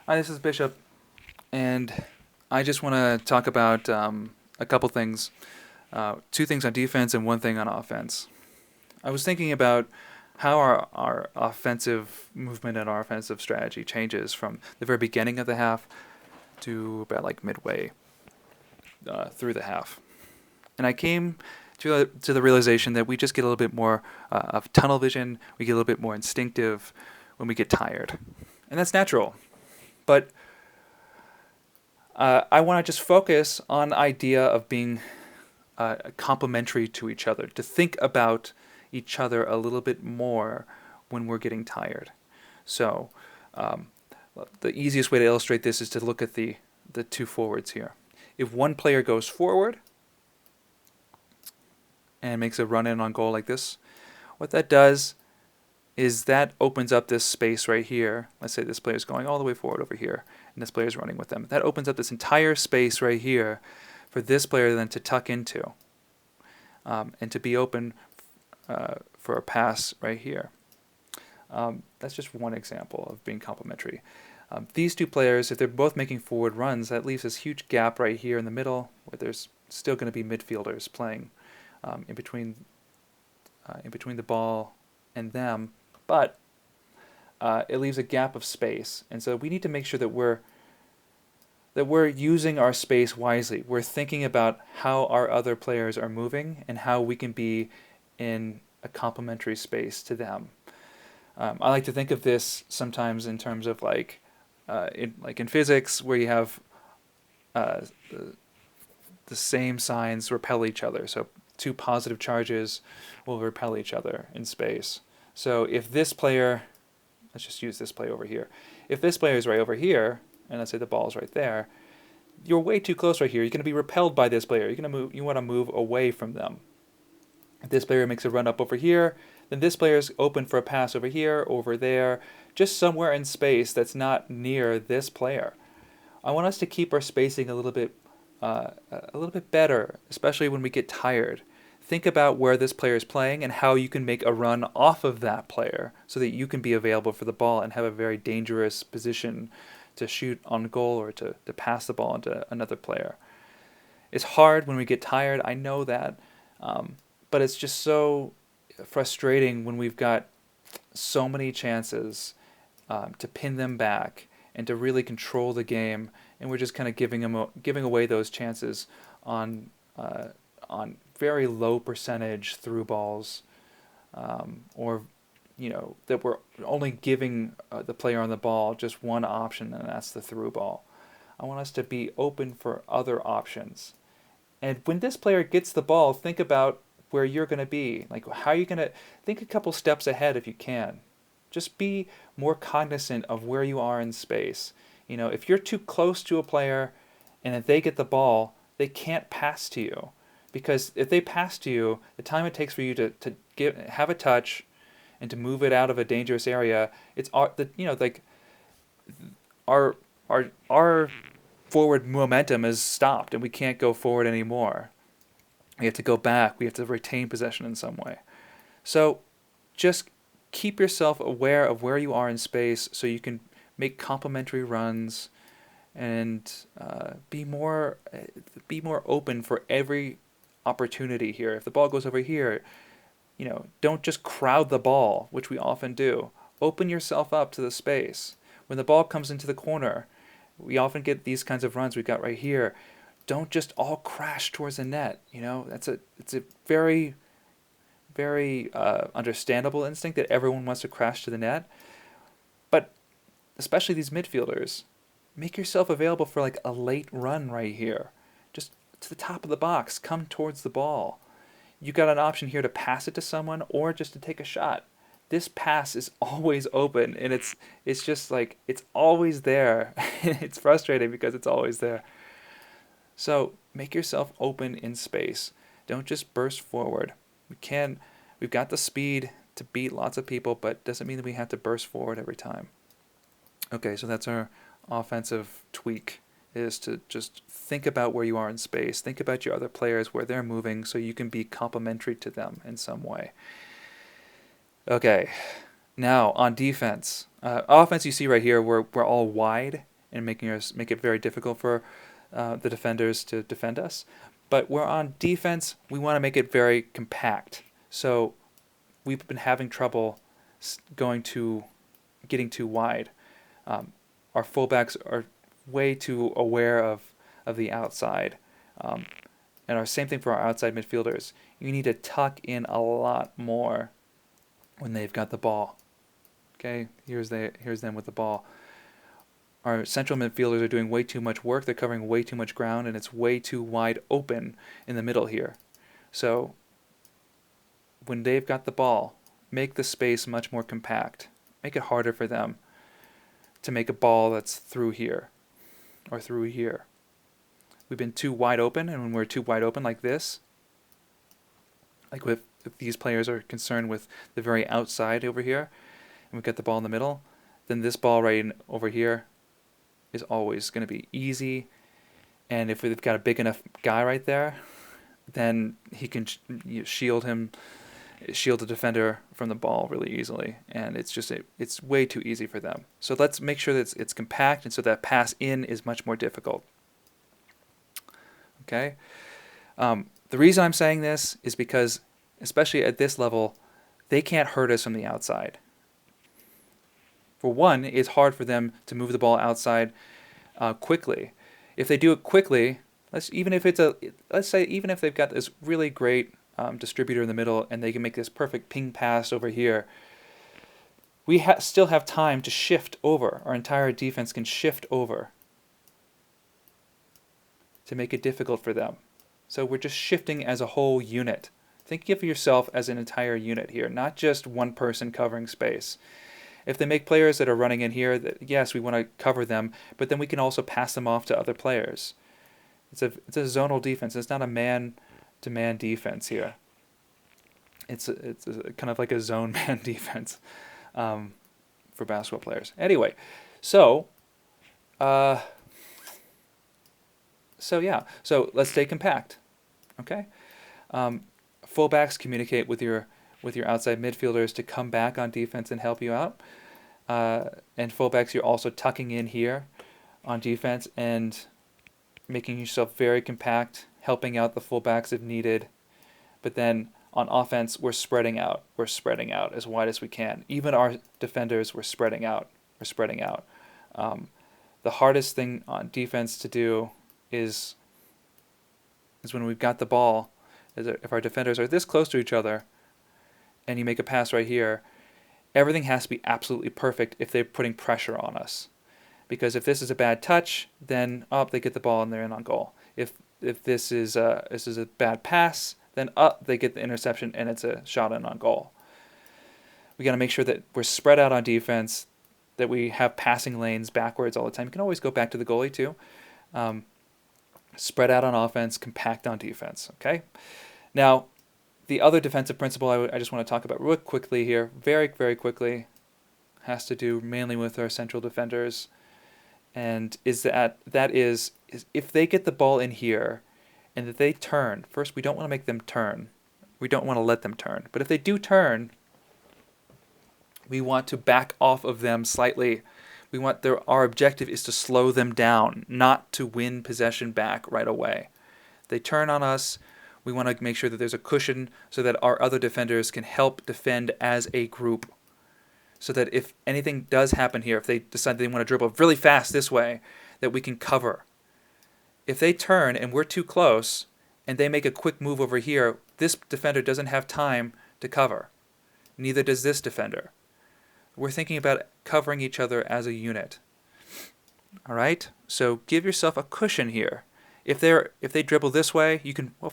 Hi, this is Bishop, and I just want to talk about a couple things. Two things on defense and one thing on offense. I was thinking about how our offensive movement and our offensive strategy changes from the very beginning of the half to about like midway through the half. And I came to the realization that we just get a little bit more of tunnel vision, we get a little bit more instinctive when we get tired. And that's natural. But I want to just focus on the idea of being complementary to each other, to think about each other a little bit more when we're getting tired. So, um, the easiest way to illustrate this is to look at the two forwards here. If one player goes forward and makes a run in on goal like this, what that does is that opens up this space right here. Let's say this player is going all the way forward over here, and this player is running with them. That opens up this entire space right here for this player then to tuck into and to be open for a pass right here. That's just one example of being complementary. These two players, if they're both making forward runs, that leaves this huge gap right here in the middle where there's still going to be midfielders playing in between the ball and them, but it leaves a gap of space, and so we need to make sure that we're using our space wisely. We're thinking about how our other players are moving and how we can be in a complementary space to them. I like to think of this sometimes in terms of in physics where you have uh, the same signs repel each other. So two positive charges will repel each other in space. So if this player, let's just use this play over here. If this player is right over here, and let's say the ball is right there, you're way too close right here. You're going to be repelled by this player. You're going to move. You want to move away from them. If this player makes a run up over here, then this player is open for a pass over here, over there, just somewhere in space that's not near this player. I want us to keep our spacing a little bit better, especially when we get tired. Think about where this player is playing and how you can make a run off of that player so that you can be available for the ball and have a very dangerous position to shoot on goal or to pass the ball into another player. It's hard when we get tired, I know that, but it's just so frustrating when we've got so many chances to pin them back and to really control the game, and we're just kind of giving away those chances on on very low percentage through balls, or that we're only giving the player on the ball just one option, and that's the through ball. I want us to be open for other options. And when this player gets the ball, think about where you're going to be. Like, how are you going to think a couple steps ahead if you can? Just be more cognizant of where you are in space. If you're too close to a player and if they get the ball, they can't pass to you. Because if they pass to you, the time it takes for you to have a touch and to move it out of a dangerous area, it's like our our forward momentum is stopped and we can't go forward anymore. We have to go back. We have to retain possession in some way. So just keep yourself aware of where you are in space so you can make complementary runs and be more open for every opportunity here. If the ball goes over here, don't just crowd the ball, which we often do. Open yourself up to the space. When the ball comes into the corner, we often get these kinds of runs we've got right here. Don't just all crash towards the net. It's a very very understandable instinct that everyone wants to crash to the net. But especially these midfielders, make yourself available for like a late run right here. Just to the top of the box, come towards the ball. You got an option here to pass it to someone or just to take a shot. This pass is always open, and it's just like it's always there. It's frustrating because it's always there. So make yourself open in space. Don't just burst forward. We've got the speed to beat lots of people, but doesn't mean that we have to burst forward every time. Okay, so that's our offensive tweak, is to just think about where you are in space. Think about your other players, where they're moving, so you can be complementary to them in some way. Okay, now on defense. Offense, you see right here, we're all wide, and make it very difficult for the defenders to defend us. But we're on defense, we want to make it very compact. So we've been having trouble getting too wide. Our fullbacks are way too aware of the outside. And our same thing for our outside midfielders. You need to tuck in a lot more when they've got the ball. Okay, here's them with the ball. Our central midfielders are doing way too much work. They're covering way too much ground, and it's way too wide open in the middle here. So when they've got the ball, make the space much more compact. Make it harder for them to make a ball that's through here or through here. We've been too wide open, and when we're too wide open like this, like if these players are concerned with the very outside over here, and we've got the ball in the middle, then this ball right over here is always going to be easy. And if we've got a big enough guy right there, then he can shield the defender from the ball really easily, and it's way too easy for them. So let's make sure that it's compact, and so that pass in is much more difficult. Okay. The reason I'm saying this is because, especially at this level, they can't hurt us from the outside. For one, it's hard for them to move the ball outside quickly. If they do it quickly, even if they've got this really great distributor in the middle and they can make this perfect ping pass over here, we still have time to shift over. Our entire defense can shift over to make it difficult for them. So we're just shifting as a whole unit. Think of yourself as an entire unit here, not just one person covering space. If they make players that are running in here, yes, we want to cover them, but then we can also pass them off to other players. It's a zonal defense. It's not a man-to-man defense here. It's kind of like a zone man defense for basketball players. Anyway, so let's stay compact. Okay, fullbacks communicate with your outside midfielders to come back on defense and help you out. And fullbacks, you're also tucking in here on defense and making yourself very compact, helping out the fullbacks if needed. But then on offense, we're spreading out. We're spreading out as wide as we can. Even our defenders, we're spreading out. We're spreading out. The hardest thing on defense to do is when we've got the ball, if our defenders are this close to each other and you make a pass right here, everything has to be absolutely perfect if they're putting pressure on us. Because if this is a bad touch, then they get the ball and they're in on goal. If this is a bad pass, then they get the interception and it's a shot in on goal. We got to make sure that we're spread out on defense, that we have passing lanes backwards all the time. You can always go back to the goalie too. Spread out on offense, compact on defense. Okay. Now, the other defensive principle I just want to talk about real quickly here, very, very quickly, has to do mainly with our central defenders, and is that if they get the ball in here and that they turn, first we don't want to make them turn. We don't want to let them turn. But if they do turn, we want to back off of them slightly. Our objective is to slow them down, not to win possession back right away. They turn on us. We want to make sure that there's a cushion so that our other defenders can help defend as a group. So that if anything does happen here, if they decide they want to dribble really fast this way, that we can cover. If they turn and we're too close and they make a quick move over here, this defender doesn't have time to cover. Neither does this defender. We're thinking about covering each other as a unit. All right? So give yourself a cushion here. If they dribble this way,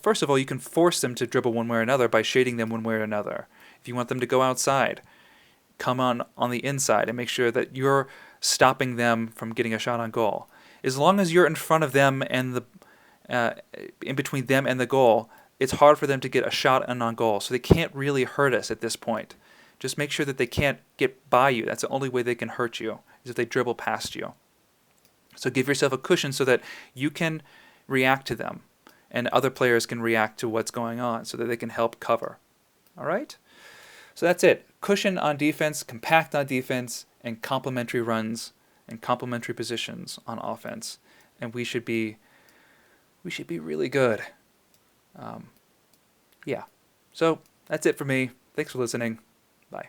first of all, you can force them to dribble one way or another by shading them one way or another. If you want them to go outside, come on the inside and make sure that you're stopping them from getting a shot on goal. As long as you're in front of them and in between them and the goal, it's hard for them to get a shot on goal. So they can't really hurt us at this point. Just make sure that they can't get by you. That's the only way they can hurt you, is if they dribble past you. So give yourself a cushion so that you can react to them and other players can react to what's going on so that they can help cover. All right? So that's it. Cushion on defense, compact on defense, and complementary runs and complementary positions on offense, and we should be really good. Yeah. So that's it for me. Thanks for listening. Bye.